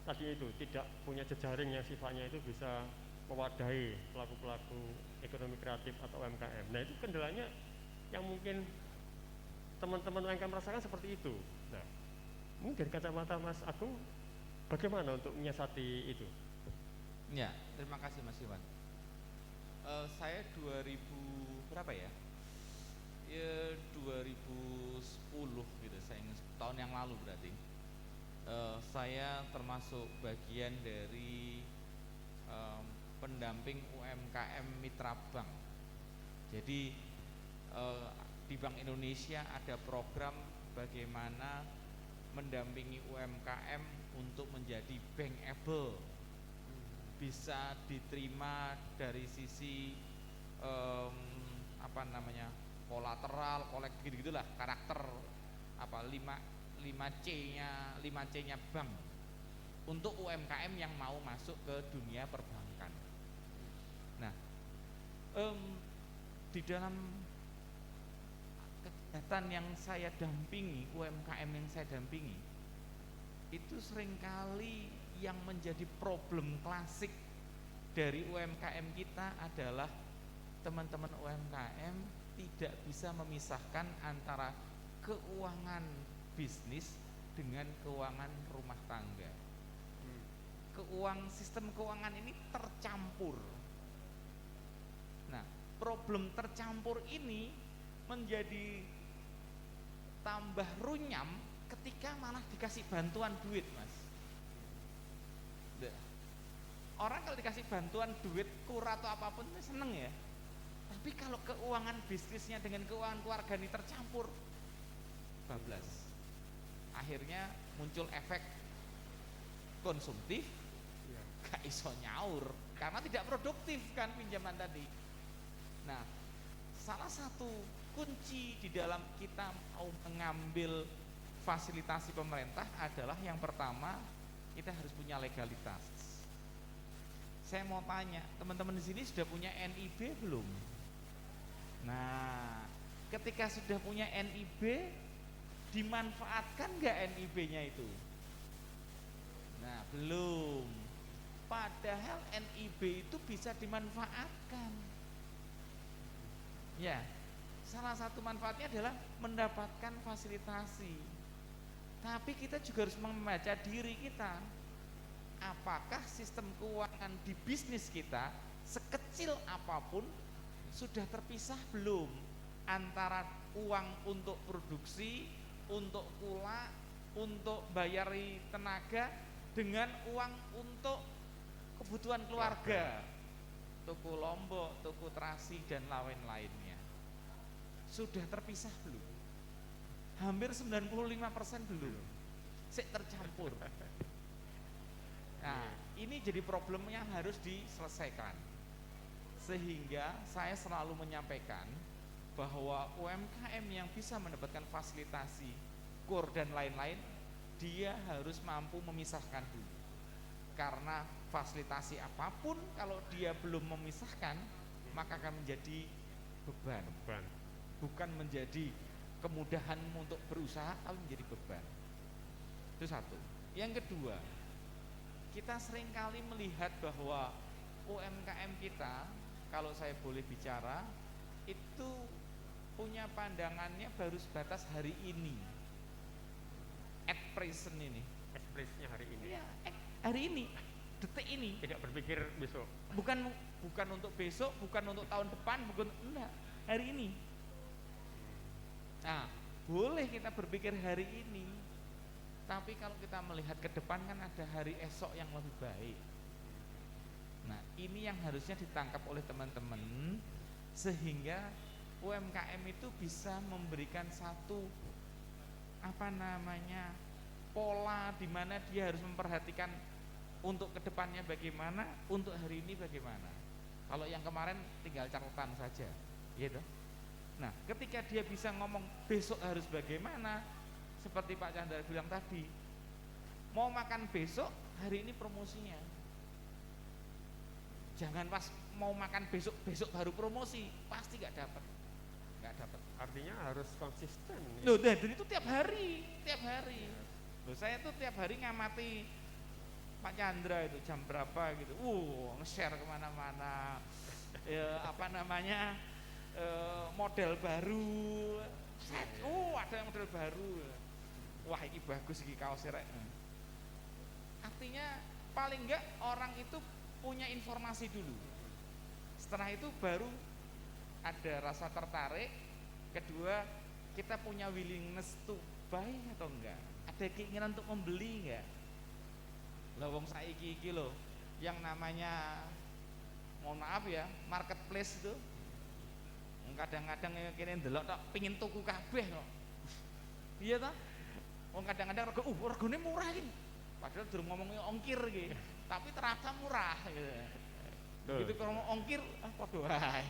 tadi itu tidak punya jejaring yang sifatnya itu bisa mewadahi pelaku-pelaku ekonomi kreatif atau UMKM. Nah, itu kendalanya yang mungkin teman-teman UMKM merasakan seperti itu. Nah, mungkin dari kacamata Mas Agung bagaimana untuk menyiasati itu? Ya, terima kasih Mas Iwan. Saya 2000 berapa ya? 2010 gitu, saya ingat tahun yang lalu berarti. Saya termasuk bagian dari pendamping UMKM Mitra Bank. Jadi di Bank Indonesia ada program bagaimana mendampingi UMKM untuk menjadi bankable, bisa diterima dari sisi kolateral, kolek gitu-gitulah, karakter 5C-nya bank untuk UMKM yang mau masuk ke dunia perbankan. Nah, di dalam kegiatan yang saya dampingi, UMKM yang saya dampingi, itu seringkali yang menjadi problem klasik dari UMKM kita adalah teman-teman UMKM tidak bisa memisahkan antara keuangan bisnis dengan keuangan rumah tangga. Sistem keuangan ini tercampur. Nah, problem tercampur ini menjadi tambah runyam ketika malah dikasih bantuan duit, Mas. Orang kalau dikasih bantuan duit kurang atau apapun seneng ya. Tapi kalau keuangan bisnisnya dengan keuangan keluarga ini tercampur, bablas. Akhirnya muncul efek konsumtif, gak iso nyaur karena tidak produktif kan pinjaman tadi. Nah, salah satu kunci di dalam kita mau mengambil fasilitasi pemerintah adalah yang pertama, kita harus punya legalitas. Saya mau tanya, teman-teman di sini sudah punya NIB belum? Nah, ketika sudah punya NIB, dimanfaatkan nggak NIB-nya itu? Nah, belum. Padahal NIB itu bisa dimanfaatkan. Ya, salah satu manfaatnya adalah mendapatkan fasilitasi. Tapi kita juga harus membaca diri kita. Apakah sistem keuangan di bisnis kita sekecil apapun sudah terpisah belum antara uang untuk produksi, untuk pula, untuk bayari tenaga dengan uang untuk kebutuhan keluarga, tuku lombok, tuku terasi dan lain-lainnya. Sudah terpisah belum? Hampir 95% belum. Sik tercampur. Nah, ini jadi problem yang harus diselesaikan. Sehingga saya selalu menyampaikan bahwa UMKM yang bisa mendapatkan fasilitasi KUR dan lain-lain, dia harus mampu memisahkan dulu. Karena fasilitasi apapun kalau dia belum memisahkan, maka akan menjadi beban. Bukan menjadi kemudahan untuk berusaha, tapi menjadi beban. Itu satu. Yang kedua, kita seringkali melihat bahwa UMKM kita, kalau saya boleh bicara, itu punya pandangannya baru sebatas hari ini, at present ini. Ekspresinya hari ini. Iya, hari ini, detik ini. Tidak berpikir besok. Bukan untuk besok, bukan untuk tahun depan, bukan, enggak, hari ini. Nah, boleh kita berpikir hari ini, tapi kalau kita melihat ke depan kan ada hari esok yang lebih baik. Nah, ini yang harusnya ditangkap oleh teman-teman, sehingga UMKM itu bisa memberikan satu pola di mana dia harus memperhatikan untuk kedepannya bagaimana, untuk hari ini bagaimana. Kalau yang kemarin tinggal catatan saja, gitu. Nah, ketika dia bisa ngomong besok harus bagaimana, seperti Pak Chandra bilang tadi, mau makan besok, hari ini promosinya. Jangan pas mau makan besok baru promosi, pasti nggak dapat. Artinya harus konsisten. Loh, dan itu tiap hari. Loh, saya tuh tiap hari ngamati Pak Chandra itu jam berapa gitu. Nge-share kemana-mana. Model baru. Ada yang model baru. Wah, ini bagus iki kaosnya rek. Artinya paling enggak orang itu punya informasi dulu. Setelah itu baru ada rasa tertarik. Kedua, kita punya willingness to buy atau enggak? Ada keinginan untuk membeli enggak? Lah wong saiki iki lho, yang namanya, mohon maaf ya, marketplace itu kadang-kadang kene ndelok tok pengin tuku kabeh kok. Iya ta? Wong kadang-kadang regane murah iki. Padahal durung ngomongnya ongkir iki, tapi terasa murah gitu. Begitu kalau ngomong ongkir, padha wae.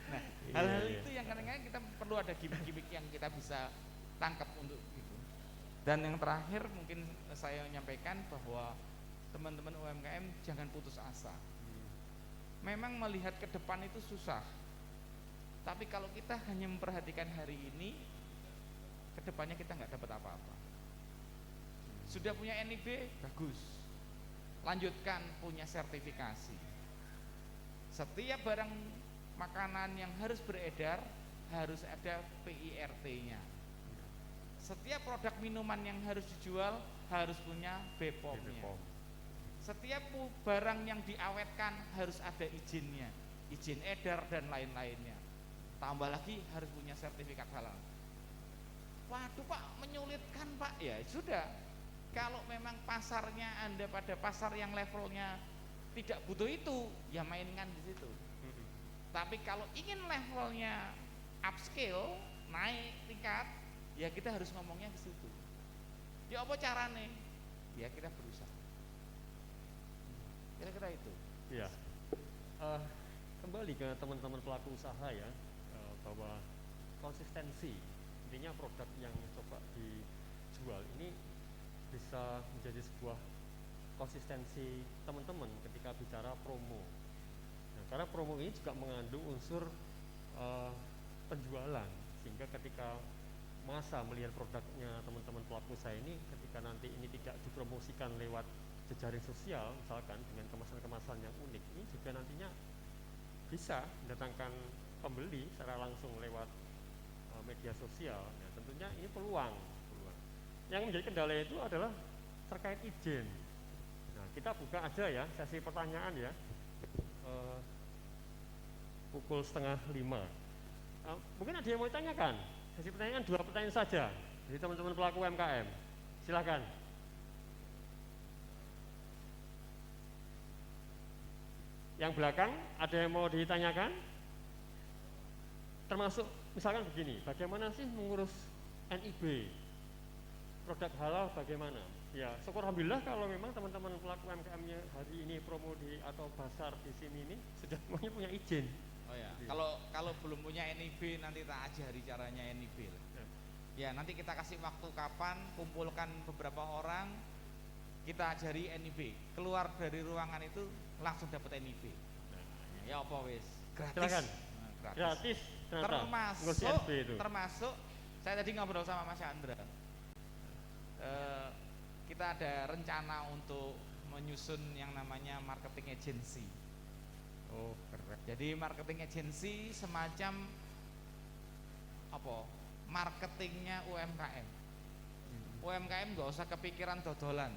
Nah, hal-hal itu yang kadang-kadang kita perlu ada gimmick-gimmick yang kita bisa tangkap untuk itu. Dan yang terakhir mungkin saya menyampaikan bahwa teman-teman UMKM jangan putus asa. Memang melihat ke depan itu susah. Tapi kalau kita hanya memperhatikan hari ini, ke depannya kita nggak dapat apa-apa. Sudah punya NIB, bagus. Lanjutkan punya sertifikasi. Setiap barang makanan yang harus beredar harus ada PIRT-nya. Setiap produk minuman yang harus dijual harus punya BPOM-nya. Setiap barang yang diawetkan harus ada izinnya, izin edar dan lain-lainnya. Tambah lagi harus punya sertifikat halal. Waduh Pak, menyulitkan Pak. Ya sudah, kalau memang pasarnya Anda pada pasar yang levelnya tidak butuh itu, ya mainkan di situ. Tapi kalau ingin levelnya upscale, naik tingkat, ya kita harus ngomongnya ke situ. Ya apa caranya? Ya kita berusaha. Kira-kira itu. Iya. Kembali ke teman-teman pelaku usaha ya, bahwa konsistensi, intinya produk yang coba dijual ini bisa menjadi sebuah konsistensi teman-teman ketika bicara promo. Nah, karena promo ini juga mengandung unsur penjualan, sehingga ketika masa melihat produknya teman-teman pelaku usaha ini, ketika nanti ini tidak dipromosikan lewat jejaring sosial misalkan dengan kemasan-kemasan yang unik, ini juga nantinya bisa mendatangkan pembeli secara langsung lewat media sosial. Nah, tentunya ini peluang. Yang menjadi kendala itu adalah terkait izin. Nah, kita buka aja ya sesi pertanyaan ya, pukul 4:30. Mungkin ada yang mau ditanyakan. Sesi pertanyaan 2 pertanyaan saja dari teman-teman pelaku UMKM. Silakan. Yang belakang ada yang mau ditanyakan? Termasuk misalkan begini, bagaimana sih mengurus NIB? Produk halal bagaimana? Ya, syukur alhamdulillah kalau memang teman-teman pelaku UMKM-nya hari ini promo di atau pasar di sini ini sudah semuanya punya izin. Oh ya, Iya. kalau belum punya NIB nanti tak ajari caranya NIB. Ya. Ya, nanti kita kasih waktu kapan, kumpulkan beberapa orang, kita ajari NIB. Keluar dari ruangan itu langsung dapat NIB. Ya apa wis? Gratis. Silakan. Nah, gratis. Gratis ternyata. Ngurus Termasuk NB itu. termasuk saya tadi ngobrol sama Mas Chandra. Kita ada rencana untuk menyusun yang namanya marketing agency. Oh, keren. Jadi marketing agency semacam apa? Marketingnya UMKM. UMKM nggak usah kepikiran dodolan.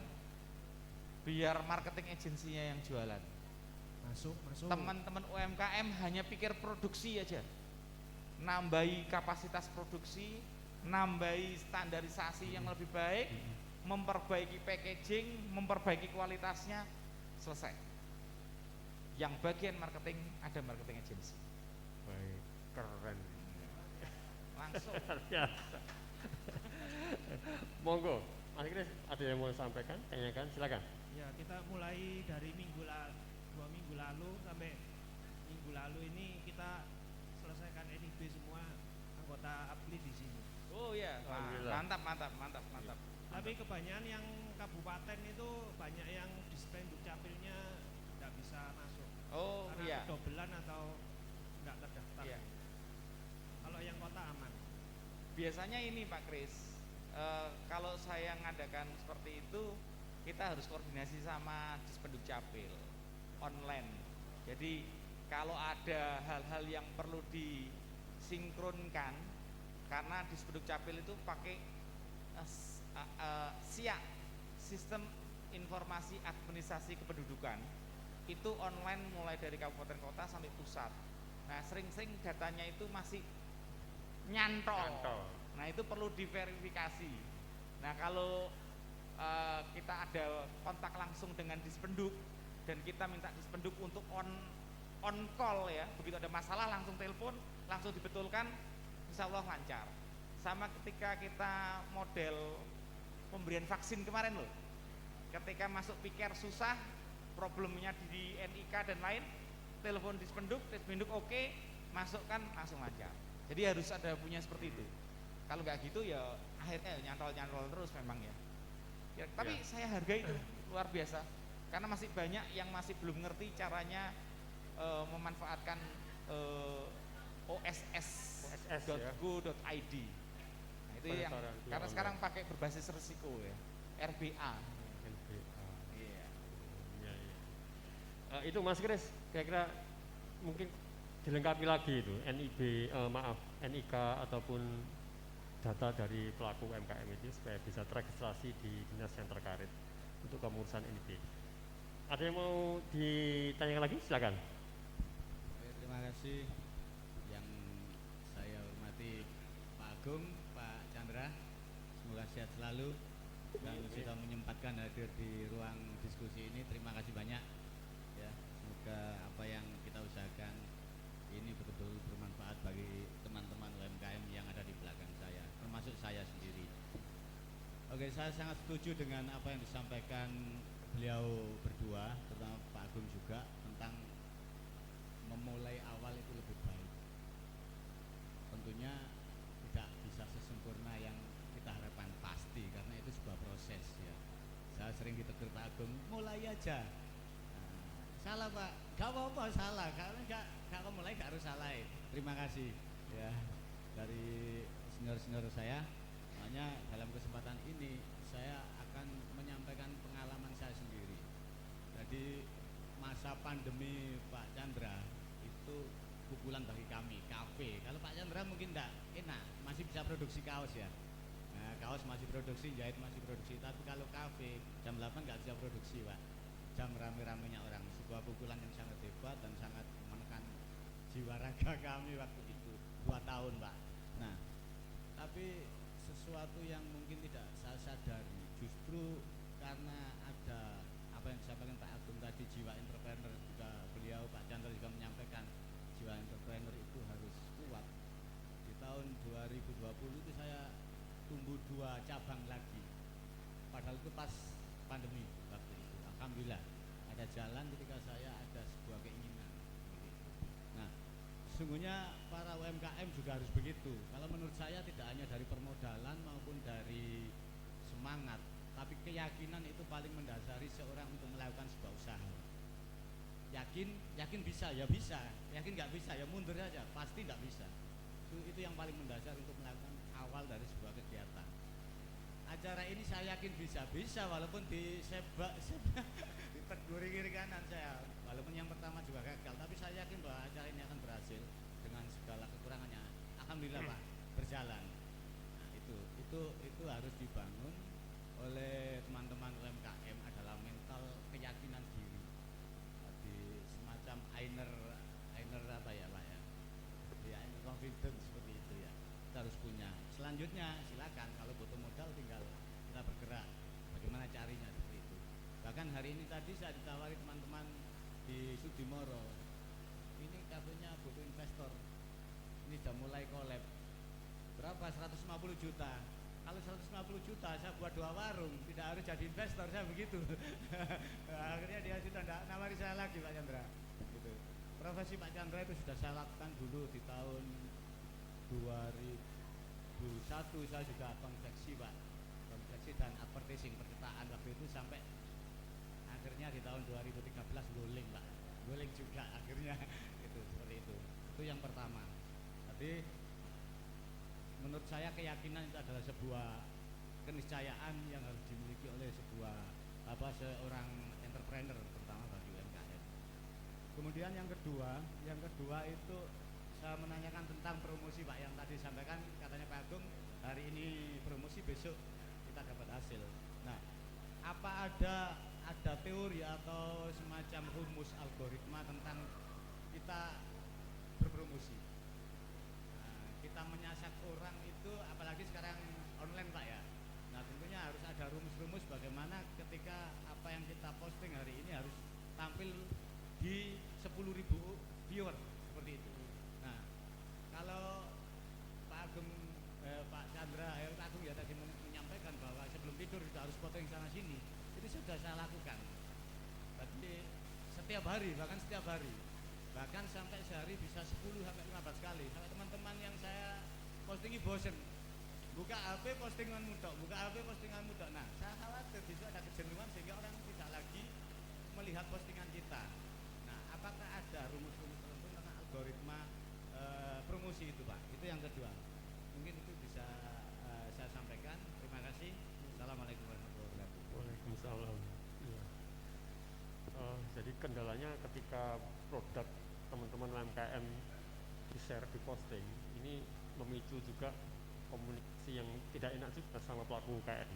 Biar marketing agensinya yang jualan. Masuk. Teman-teman UMKM hanya pikir produksi aja. Nambahi kapasitas produksi, nambahi standarisasi yang lebih baik, memperbaiki packaging, memperbaiki kualitasnya, selesai. Yang bagian marketing ada marketing agency. Baik, keren. Langsung. Luar biasa. Monggo, Mas Kris ada yang mau sampaikan, tanyakan, silakan. Ya, kita mulai dari 2 minggu lalu sampai minggu lalu ini kita selesaikan NIB semua anggota APLI di sini. Oh ya, Alhamdulillah. mantap. Tapi kebanyakan yang kabupaten itu banyak yang dispenduk capilnya nggak bisa masuk. Oh karena iya. kedobelan atau nggak terdaftar. Iya. Kalau yang kota aman. Biasanya ini Pak Kris, kalau saya ngadakan seperti itu, kita harus koordinasi sama Dispenduk Capil online. Jadi kalau ada hal-hal yang perlu disinkronkan, karena Dispenduk Capil itu pakai SIA, Sistem Informasi Administrasi Kependudukan, itu online mulai dari kabupaten kota sampai pusat. Nah, sering-sering datanya itu masih nyantol. Nah, itu perlu diverifikasi. Nah, kalau kita ada kontak langsung dengan Dispenduk dan kita minta Dispenduk untuk on call ya, begitu ada masalah langsung telepon, langsung dibetulkan, insya Allah lancar. Sama ketika kita model pemberian vaksin kemarin loh, ketika masuk piker susah, problemnya di NIK dan lain, telepon Dispenduk oke, masukkan langsung lancar. Jadi harus ada punya seperti itu. Kalau nggak gitu ya akhirnya nyantol terus memang ya. Ya, tapi saya hargai itu luar biasa karena masih banyak yang masih belum ngerti caranya memanfaatkan oss.go.id. Nah, itu yang karena sekarang pakai berbasis resiko ya, RBA. Iya. Itu Mas Kris, kira-kira mungkin dilengkapi lagi itu NIK ataupun data dari pelaku UMKM itu supaya bisa terregistrasi di dinas yang terkait untuk pengurusan NIB. Ada yang mau ditanyakan lagi? Silakan. Terima kasih yang saya hormati Pak Agung, Pak Chandra, semoga sehat selalu dan sudah menyempatkan hadir di ruang diskusi ini. Terima kasih banyak ya, semoga apa yang kita usahakan ini betul-betul bermanfaat bagi teman-teman UMKM yang ada di belakang saya, termasuk saya sendiri. Oke, saya sangat setuju dengan apa yang disampaikan beliau berdua, terutama Pak Agung juga, tentang memulai awal itu lebih baik. Tentunya tidak bisa sesempurna yang kita harapkan pasti, karena itu sebuah proses ya. Saya sering ditegur Pak Agung, mulai aja. Salah Pak, gak apa-apa salah, karena gak mulai gak harus salah. Terima kasih ya dari senior-senior saya. Makanya dalam kesempatan ini saya akan menyampaikan pengalaman saya sendiri. Jadi masa pandemi Pak Chandra itu pukulan bagi kami, kafe. Kalau Pak Chandra mungkin enggak enak, masih bisa produksi kaos ya. Nah, kaos masih produksi, jahit masih produksi. Tapi kalau kafe jam 8 nggak bisa produksi Pak. Jam rame-ramenya orang, sebuah pukulan yang sangat hebat dan sangat menekan jiwa raga kami waktu itu 2 tahun Pak. Nah, tapi sesuatu yang mungkin tidak saya sadari, justru karena ada apa yang disampaikan Pak Agung tadi, jiwa entrepreneur, juga beliau Pak Chandra juga menyampaikan jiwa entrepreneur itu harus kuat. Di tahun 2020 itu saya tumbuh 2 cabang lagi. Pada padahal itu pas pandemi waktu itu. Alhamdulillah ada jalan ketika saya ada sebuah keinginan. Begitu. Nah, sesungguhnya para UMKM juga harus begitu. Kalau menurut saya tidak hanya dari permodalan maupun dari semangat, tapi keyakinan itu paling mendasari seorang untuk melakukan sebuah usaha. Yakin bisa, ya bisa. Yakin nggak bisa, ya mundur saja. Pasti nggak bisa. Itu yang paling mendasar untuk melakukan awal dari sebuah kegiatan. Acara ini saya yakin bisa walaupun disebak ditegur kiri kanan saya. Walaupun yang pertama juga gagal, tapi saya yakin bahwa acara ini akan berhasil dengan segala kekurangannya. Alhamdulillah Pak, berjalan. Nah, itu harus dibangun oleh teman-teman UMKM adalah mental keyakinan diri. Di semacam inner apa ya Pak ya? Ya, inner confidence seperti itu ya. Kita harus punya. Selanjutnya silakan kalau butuh modal tinggal kita bergerak. Bagaimana carinya seperti itu. Bahkan hari ini tadi saya ditawari teman-teman di Sudimoro. Ini kafenya butuh investor. Ini sudah mulai collab. Berapa? 150 juta. Kalau 150 juta saya buat 2 warung, tidak harus jadi investor, saya begitu. Akhirnya dia sudah tidak nawari saya lagi Pak Chandra. Gitu. Profesi Pak Chandra itu sudah saya lakukan dulu di tahun 2001 saya juga konveksi Pak, konveksi dan advertising percetaan waktu itu sampai akhirnya di tahun 2013 guling Pak, guling juga akhirnya itu seperti itu yang pertama. Tapi menurut saya keyakinan itu adalah sebuah keniscayaan yang harus dimiliki oleh seorang entrepreneur terutama bagi UMKM. Kemudian yang kedua itu saya menanyakan tentang promosi Pak yang tadi disampaikan, katanya Pak Agung hari ini promosi, besok kita dapat hasil. Nah, apa ada teori atau semacam rumus algoritma tentang kita berpromosi? Nah, kita menyasar orang itu apalagi sekarang online Pak ya. Nah, tentunya harus ada rumus-rumus bagaimana ketika apa yang kita posting hari ini harus tampil di 10.000 viewer seperti itu. Nah, kalau Pak Agung Pak Chandra Pak Agung ya tadi menyampaikan bahwa sebelum tidur sudah harus posting sana sini, itu sudah saya lakukan. Berarti setiap hari, bahkan sampai sehari bisa 10 sampai 15 kali. Sampai teman-teman yang saya postingi bosen, buka HP postingan muda. Nah, saya khawatir bisa ada kejenuhan sehingga orang tidak lagi melihat postingan kita. Nah, apakah ada rumus-rumus tertentu tentang algoritma promosi itu Pak? Itu yang kedua. Mungkin itu bisa saya sampaikan. Terima kasih. Assalamualaikum warahmatullahi wabarakatuh. Waalaikumsalam. Iya. Jadi kendalanya ketika produk teman-teman UMKM di-share, di-posting, ini memicu juga komunikasi yang tidak enak juga sama pelaku UMKM.